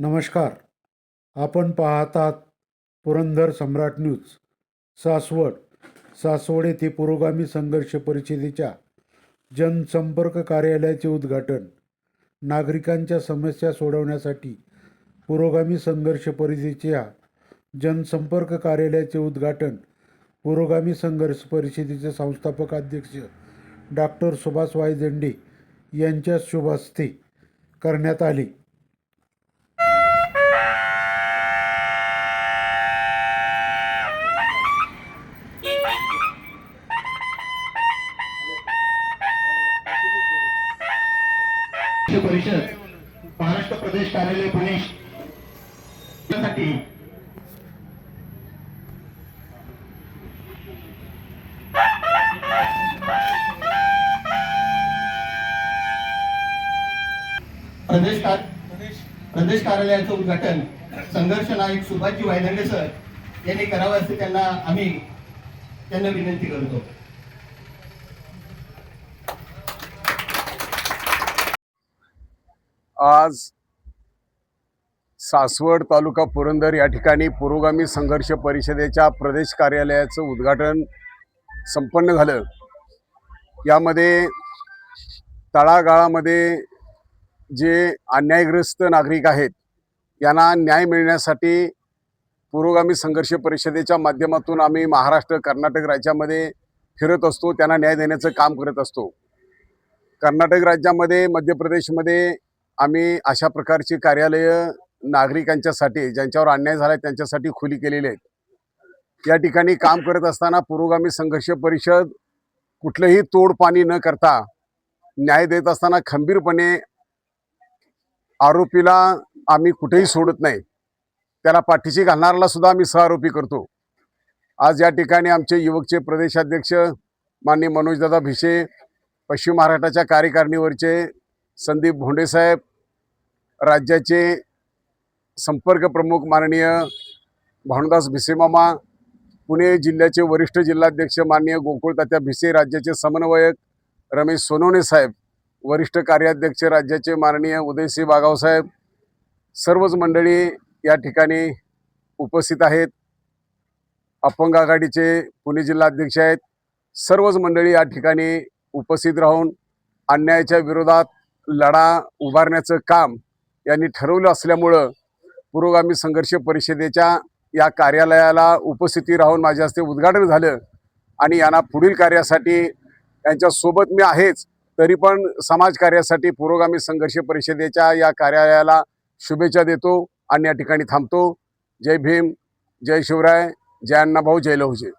नमस्कार. आपण पाहतात पुरंदर सम्राट न्यूज. सासवड येथे पुरोगामी संघर्ष परिषदेच्या जनसंपर्क कार्यालयाचे उद्घाटन. नागरिकांच्या समस्या सोडवण्यासाठी पुरोगामी संघर्ष परिषदेच्या जनसंपर्क कार्यालयाचे उद्घाटन पुरोगामी संघर्ष परिषदेचे संस्थापक अध्यक्ष डॉक्टर सुभाष वायझेंडे यांच्या शुभ हस्ते करण्यात आले. परिषद महाराष्ट्र प्रदेश कार्यालय पुणे साठी प्रदेश कार्यालयाचं उद्घाटन संघर्ष नायक सुभाषजी वायझेंडे सर यांनी करावं असे त्यांना विनंती करतो. आज सासवड तालुका पुरंदर या ठिकाणी पुरोगामी संघर्ष परिषदेच्या प्रदेश कार्यालयाचं उद्घाटन संपन्न झालं. यामध्ये तळागाळामध्ये जे अन्यायग्रस्त नागरिक आहेत यांना न्याय मिळण्यासाठी पुरोगामी संघर्ष परिषदेच्या माध्यमातून आम्ही महाराष्ट्र कर्नाटक राज्यामध्ये फिरत असतो, त्यांना न्याय देण्याचं काम करत असतो. कर्नाटक राज्यामध्ये, मध्य प्रदेशमध्ये आम्ही अशा प्रकारची कार्यालय नागरिकांच्यासाठी, ज्यांच्यावर अन्याय झाला आहे त्यांच्यासाठी खुली केलेली आहेत. या ठिकाणी काम करत असताना पुरोगामी संघर्ष परिषद कुठलंही तोडपाणी न करता न्याय देत असताना खंबीरपणे आरोपीला आम्ही कुठेही सोडत नाही, त्याला पाठीशी घालणाऱ्याला सुद्धा आम्ही सहआरोपी करतो. आज या ठिकाणी आमचे युवकचे प्रदेशाध्यक्ष माननीय मनोजदादा भिसे, पश्चिम महाराष्ट्राच्या कार्यकारिणीवरचे संदीप भोंडेसाहेब, राज्याचे संपर्क प्रमुख माननीय भानुदास भिसेमामा, पुणे जिल्ह्याचे वरिष्ठ जिल्हाध्यक्ष माननीय गोकुळतात्या भिसे, राज्याचे समन्वयक रमेश सोनवणे साहेब, वरिष्ठ कार्याध्यक्ष राज्याचे माननीय उदयसिंह बागाव साहेब, सर्वच मंडळी या ठिकाणी उपस्थित आहेत. अपंग आघाडीचे पुणे जिल्हाध्यक्ष आहेत. सर्वच मंडळी या ठिकाणी उपस्थित राहून अन्यायाच्या विरोधात लढा उभारण्याचं काम यांनी ठरवलं असल्यामुळं पुरोगामी संघर्ष परिषदेच्या या कार्यालयाला उपस्थिती राहून माझ्या हस्ते उद्घाटन झालं. आणि यांना पुढील कार्यासाठी यांच्यासोबत मी आहेच, तरी पण समाजकार्यासाठी पुरोगामी संघर्ष परिषदेच्या या कार्यालयाला शुभेच्छा देतो आणि या ठिकाणी थांबतो. जय भीम, जय शिवराय, जय अण्णाभाऊ, जय लहुजी.